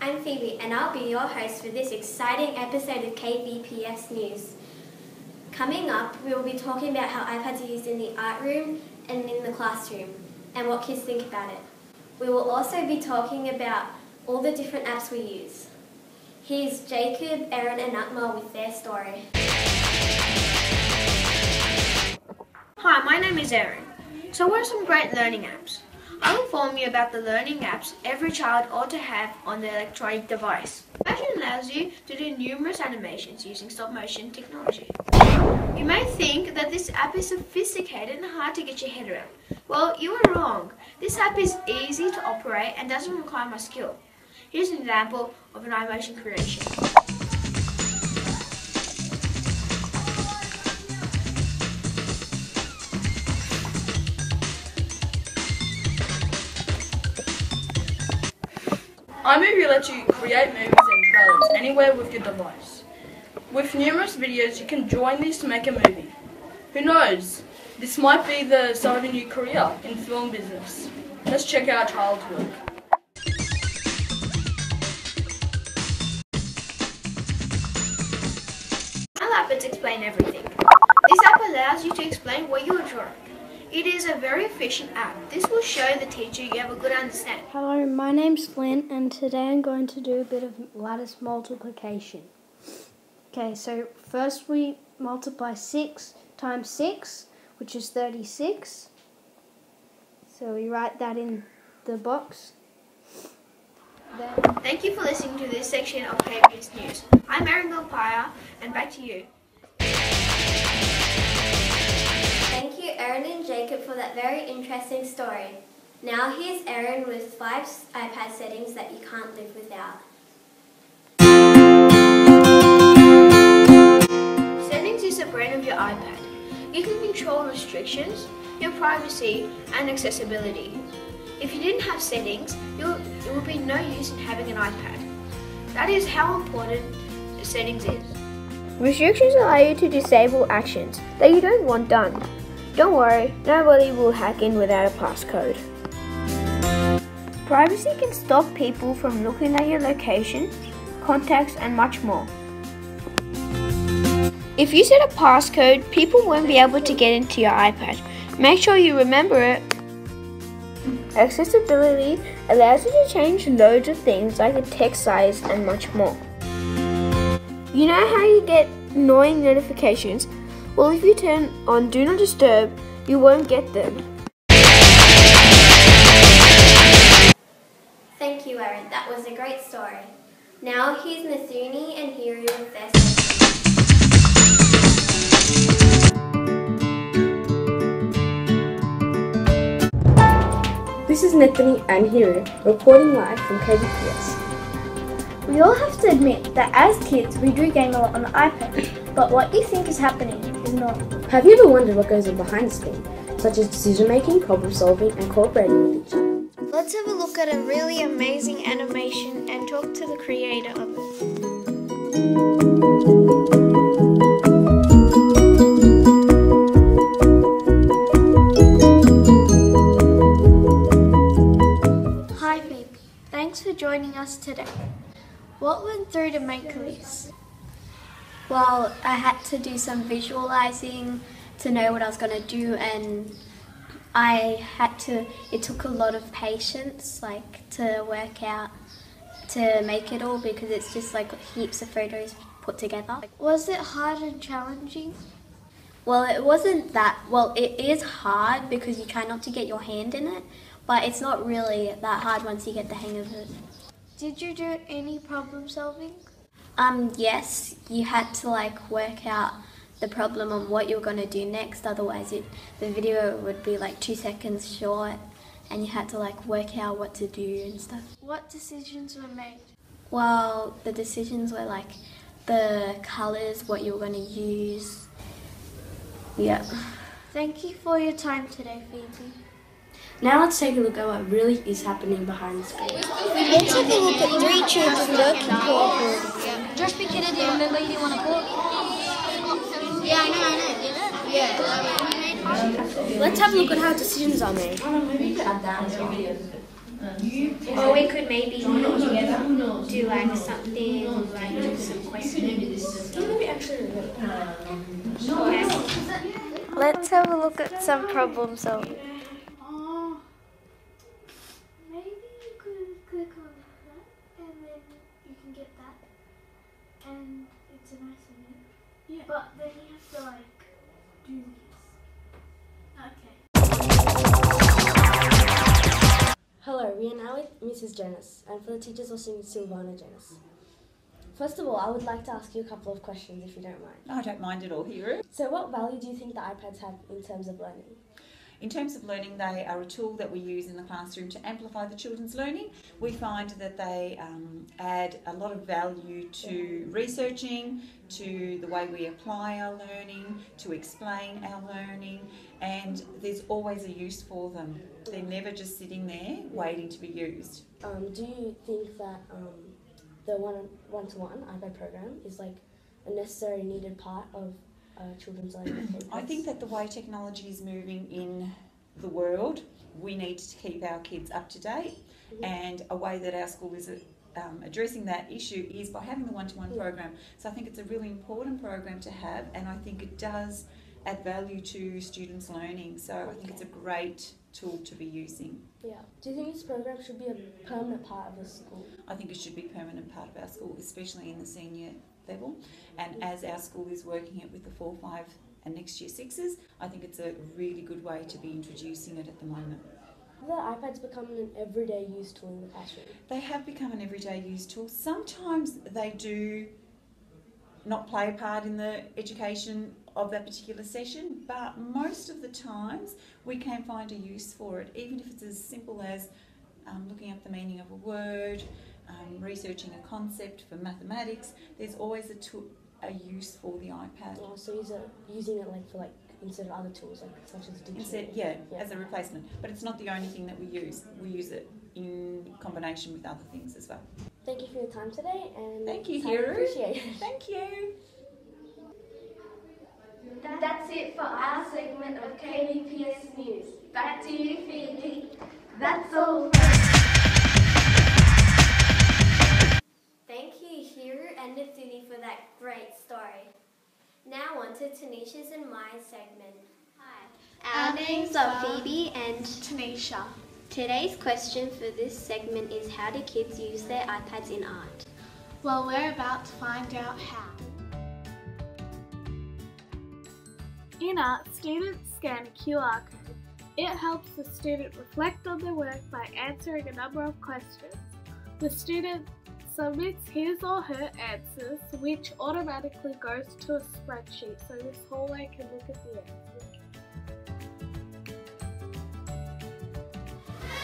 I'm Phoebe and I'll be your host for this exciting episode of KVPS News. Coming up, we will be talking about how iPads are used in the art room and in the classroom and what kids think about it. We will also be talking about all the different apps we use. Here's Jacob, Erin and Akmal with their story. Hi, my name is Erin. So what are some great learning apps? I'll inform you about the learning apps every child ought to have on their electronic device. Motion allows you to do numerous animations using stop-motion technology. You may think that this app is sophisticated and hard to get your head around. Well, you are wrong. This app is easy to operate and doesn't require much skill. Here's an example of an animation creation. iMovie lets you create movies and trailers anywhere with your device. With numerous videos, you can join these to make a movie. Who knows? This might be the start of a new career in film business. Let's check out a child's work. Apps explain everything. This app allows you to explain what you are drawing. It is a very efficient app. This will show the teacher you have a good understanding. Hello, my name's Flynn and today I'm going to do a bit of lattice multiplication. Okay, so first we multiply 6 times 6, which is 36. So we write that in the box. Thank you for listening to this section of KVPS News. I'm Erin Gilpire, and back to you. Thank you Erin and Jacob for that very interesting story. Now here's Erin with 5 iPad settings that you can't live without. Settings is the brain of your iPad. You can control restrictions, your privacy, and accessibility. If you didn't have settings, it would be no use in having an iPad. That is how important settings is. Restrictions allow you to disable actions that you don't want done. Don't worry, nobody will hack in without a passcode. Privacy can stop people from looking at your location, contacts, and much more. If you set a passcode, people won't be able to get into your iPad. Make sure you remember it. Accessibility allows you to change loads of things like the text size and much more. You know how you get annoying notifications? Well, if you turn on Do Not Disturb, you won't get them. Thank you Erin, that was a great story. Now here's Nathuni and Hiri with their story. This is Nathani and Hiri reporting live from KVPS. We all have to admit that as kids we do game a lot on the iPad, but what you think is happening is not. Have you ever wondered what goes on behind the screen, such as decision making, problem solving and cooperating with each other? Let's have a look at a really amazing animation and talk to the creator of it. Hi Phoebe, thanks for joining us today. What went through to make this? Well, I had to do some visualizing to know what I was going to do, and it took a lot of patience to work out to make it all, because it's just like heaps of photos put together. Was it hard and challenging? Well, it is hard because you try not to get your hand in it, but it's not really that hard once you get the hang of it. Did you do any problem solving? Yes, you had to work out the problem on what you're going to do next, otherwise the video would be 2 seconds short and you had to work out what to do and stuff. What decisions were made? Well, the decisions were the colours, what you were going to use. Yeah. Thank you for your time today, Phoebe. Now let's take a look at what really is happening behind the screen. Let's have a look at 3 children working cooperatively. Josh B. Kennedy, remember you want to call? Yeah, I know. Yeah. Let's have a look at how decisions are made. Or we could maybe do like something like do some questions. Let's have a look at some problem solving. Maybe you could click on that and then you can get that and it's a nice image. Yeah. But then you have to like do this. Okay. Hello, we are now with Mrs. Jonas, and for the teachers listening, Silvana Jonas. First of all, I would like to ask you a couple of questions if you don't mind. I don't mind at all, Hero. So what value do you think the iPads have in terms of learning? In terms of learning, they are a tool that we use in the classroom to amplify the children's learning. We find that they add a lot of value to researching, to the way we apply our learning, to explain our learning, and there's always a use for them. They're never just sitting there waiting to be used. Do you think that the one-to-one iPad program is like a necessary needed part of children's learning? I think that the way technology is moving in the world, we need to keep our kids up to date, and a way that our school is addressing that issue is by having the one-to-one program. So I think it's a really important program to have, and I think it does add value to students' learning. So I think it's a great tool to be using. Yeah. Do you think this program should be a permanent part of the school? I think it should be a permanent part of our school, especially in the senior level. And as our school is working it with the 4, 5 and next year 6s, I think it's a really good way to be introducing it at the moment. Have the iPads become an everyday use tool in the classroom? They have become an everyday use tool. Sometimes they do not play a part in the education of that particular session, but most of the times we can find a use for it, even if it's as simple as looking up the meaning of a word, researching a concept for mathematics. There's always a use for the iPad. Oh, so using it like for instead of other tools such as dictionary. Yeah, as a replacement. But it's not the only thing that we use. We use it in combination with other things as well. Thank you for your time today, and thank you, Hero. Appreciate it. Thank you. That's it for our segment of KVPS News. Back to you, Phoebe. That's all. Thank you, Hiro and Nathuni, for that great story. Now on to Tanisha's and my segment. Hi. Our names are Phoebe and Tanisha. Today's question for this segment is, how do kids use their iPads in art? Well, we're about to find out how. In art, students scan a QR code. It helps the student reflect on their work by answering a number of questions. The student submits his or her answers, which automatically goes to a spreadsheet, so Miss Hallway can look at the answers.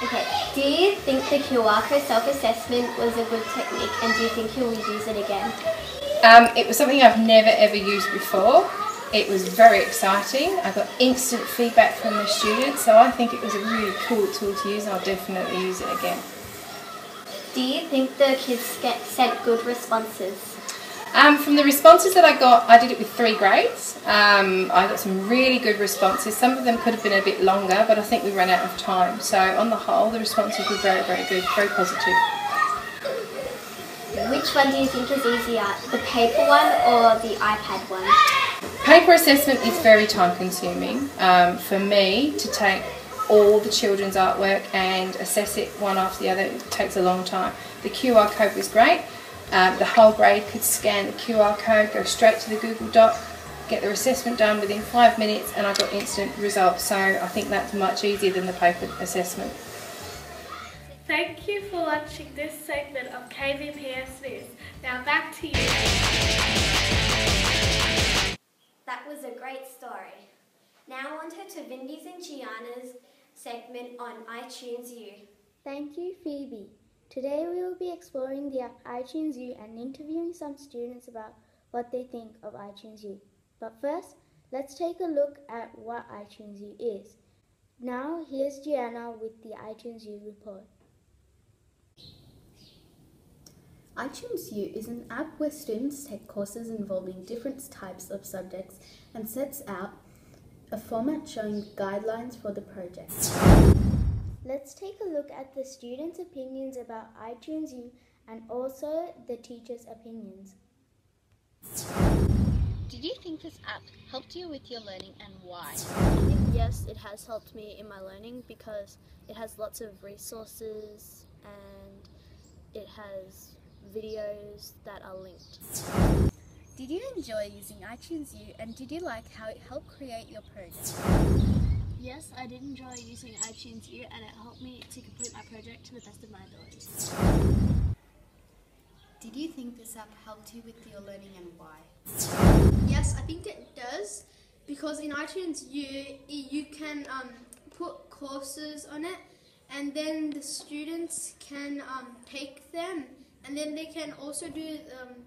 Okay, do you think the QR code self-assessment was a good technique, and do you think you'll use it again? It was something I've never ever used before. It was very exciting. I got instant feedback from the students, so I think it was a really cool tool to use, and I'll definitely use it again. Do you think the kids sent good responses? From the responses that I got, I did it with 3 grades. I got some really good responses. Some of them could have been a bit longer, but I think we ran out of time. So on the whole, the responses were very, very good, very positive. Which one do you think is easier, the paper one or the iPad one? Paper assessment is very time consuming. For me to take all the children's artwork and assess it one after the other, it takes a long time. The QR code was great. The whole grade could scan the QR code, go straight to the Google Doc, get their assessment done within 5 minutes, and I got instant results. So I think that's much easier than the paper assessment. Thank you for watching this segment of KVPS News. Now back to you. That was a great story. Now on to Vindy's and Gianna's segment on iTunes U. Thank you, Phoebe. Today we will be exploring the app iTunes U and interviewing some students about what they think of iTunes U. But first, let's take a look at what iTunes U is. Now here's Gianna with the iTunes U report. iTunes U is an app where students take courses involving different types of subjects and sets out a format showing guidelines for the project. Let's let's take a look at the students' opinions about iTunes U and also the teachers' opinions. Did you think this app helped you with your learning and why? Yes, it has helped me in my learning because it has lots of resources and it has videos that are linked. Did you enjoy using iTunes U and did you like how it helped create your project? Yes, I did enjoy using iTunes U and it helped me to complete my project to the best of my abilities. Did you think this app helped you with your learning and why? Yes, I think it does, because in iTunes you can put courses on it, and then the students can take them, and then they can also do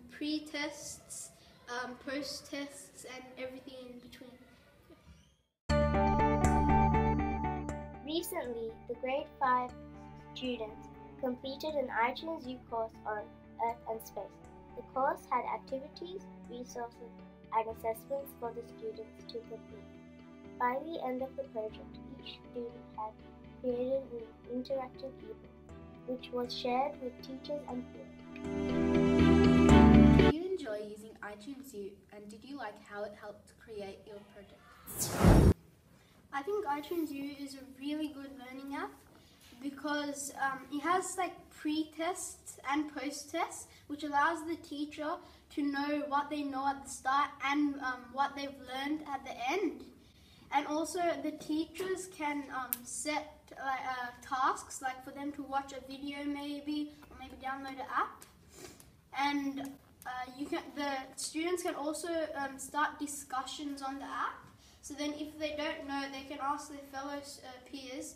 pre-tests, post-tests, and everything in between. Recently, the grade 5 students completed an iTunes U course on Earth and Space. The course had activities, resources, and assessments for the students to complete. By the end of the project, each student had created an interactive ebook, which was shared with teachers and peers. Did you enjoy using iTunes U and did you like how it helped create your project? I think iTunes U is a really good learning app because it has like pre-tests and post-tests, which allows the teacher to know what they know at the start and what they've learned at the end. And also the teachers can set tasks, like for them to watch a video maybe, or maybe download an app. And the students can also start discussions on the app. So then if they don't know, they can ask their fellow peers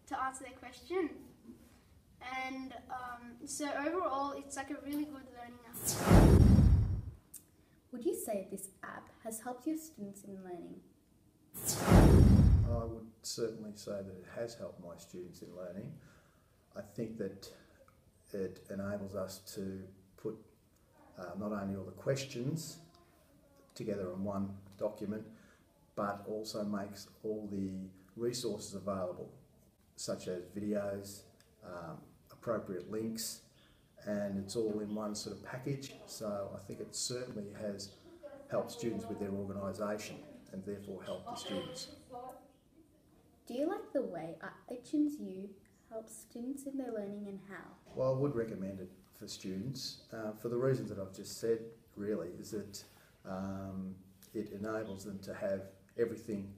to answer their question. And so overall, it's like a really good learning app. Would you say this app has helped your students in learning? I would certainly say that it has helped my students in learning. I think that it enables us to put not only all the questions together in one document, but also makes all the resources available, such as videos, appropriate links, and it's all in one sort of package. So I think it certainly has helped students with their organisation and therefore helped the students. Do you like the way iTunes U helps students in their learning and how? Well, I would recommend it for students for the reasons that I've just said, really, is that it enables them to have everything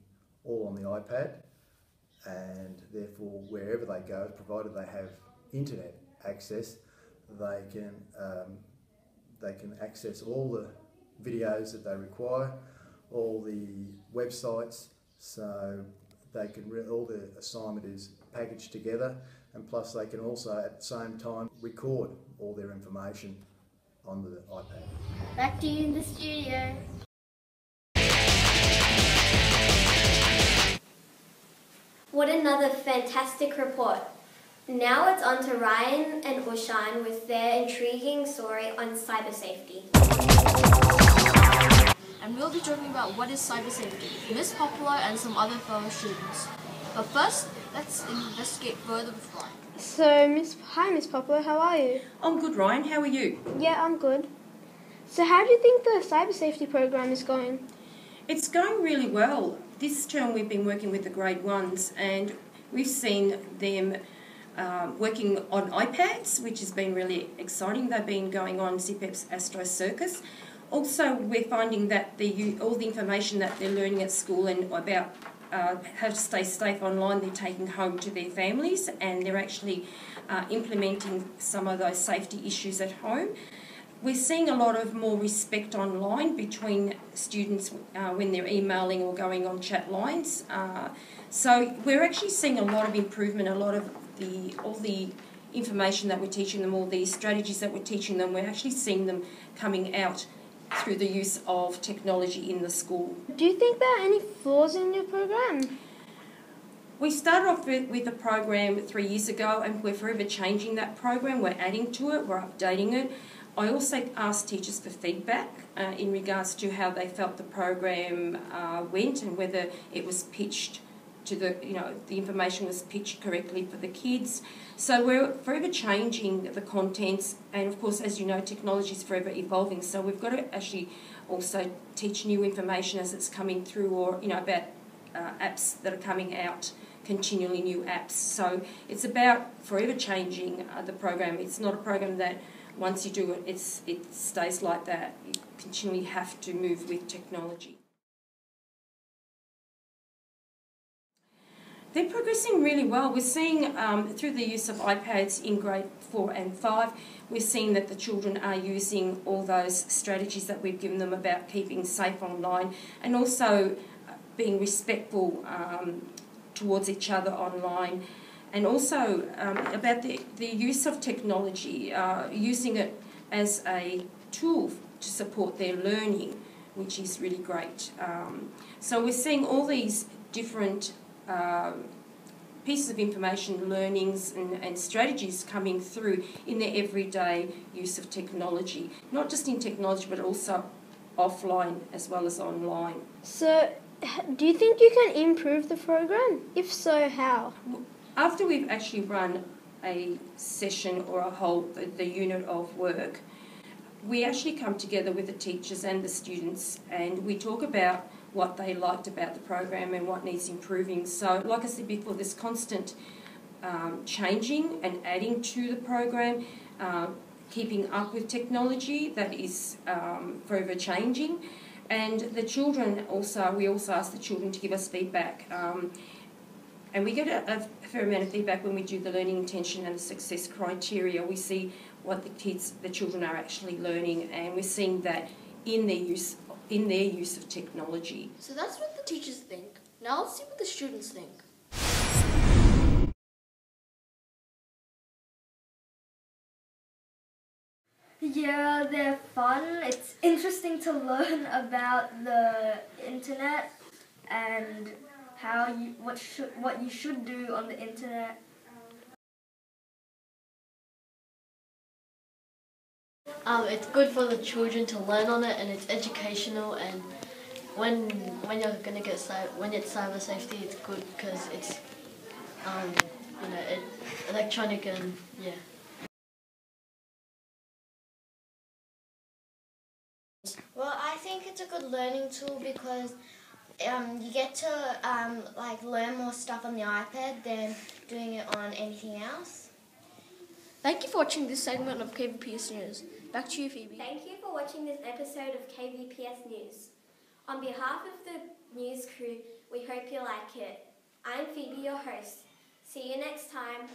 all on the iPad, and therefore wherever they go, provided they have internet access, they can access all the videos that they require, all the websites, so they can all the assignment is packaged together, and plus they can also at the same time record all their information on the iPad. Back to you in the studio. What another fantastic report. Now it's on to Ryan and Ushan with their intriguing story on cyber safety. And we'll be talking about what is cyber safety, Miss Popular and some other fellow students. But first, let's investigate further with Ryan. So, hi Miss Popular, how are you? I'm good, Ryan. How are you? Yeah, I'm good. So how do you think the cyber safety program is going? It's going really well. This term we've been working with the grade ones and we've seen them working on iPads, which has been really exciting. They've been going on ZipEp's Astro Circus. Also, we're finding that all the information that they're learning at school and about how to stay safe online, they're taking home to their families, and they're actually implementing some of those safety issues at home. We're seeing a lot of more respect online between students when they're emailing or going on chat lines. So we're actually seeing a lot of improvement, a lot of all the information that we're teaching them, all the strategies that we're teaching them, we're actually seeing them coming out through the use of technology in the school. Do you think there are any flaws in your program? We started off with a program 3 years ago and we're forever changing that program. We're adding to it, we're updating it. I also asked teachers for feedback in regards to how they felt the program went and whether it was pitched to the information was pitched correctly for the kids. So we're forever changing the contents, and of course, as you know, technology is forever evolving. So we've got to actually also teach new information as it's coming through, or about apps that are coming out continually, new apps. So it's about forever changing the program. It's not a program that once you do it, it stays like that. You continually have to move with technology. They're progressing really well. We're seeing through the use of iPads in grade 4 and 5, we're seeing that the children are using all those strategies that we've given them about keeping safe online, and also being respectful towards each other online, and also about the use of technology, using it as a tool to support their learning, which is really great. So we're seeing all these different pieces of information, learnings and strategies coming through in their everyday use of technology, not just in technology but also offline as well as online. So, do you think you can improve the program? If so, how? After we've actually run a session or the unit of work, we actually come together with the teachers and the students and we talk about what they liked about the program and what needs improving. So, like I said before, there's constant changing and adding to the program, keeping up with technology that is forever changing. And the children we also ask the children to give us feedback. And we get a fair amount of feedback when we do the learning intention and the success criteria. We see what the children are actually learning, and we're seeing that in their use of technology. So that's what the teachers think. Now let's see what the students think. Yeah, they're fun. It's interesting to learn about the internet and what you should do on the internet. It's good for the children to learn on it, and it's educational. And when you're gonna get when it's cyber safety, it's good because it's electronic and yeah. Well, I think it's a good learning tool because you get to learn more stuff on the iPad than doing it on anything else. Thank you for watching this segment of KVPS News. Back to you, Phoebe. Thank you for watching this episode of KVPS News. On behalf of the news crew, we hope you like it. I'm Phoebe, your host. See you next time.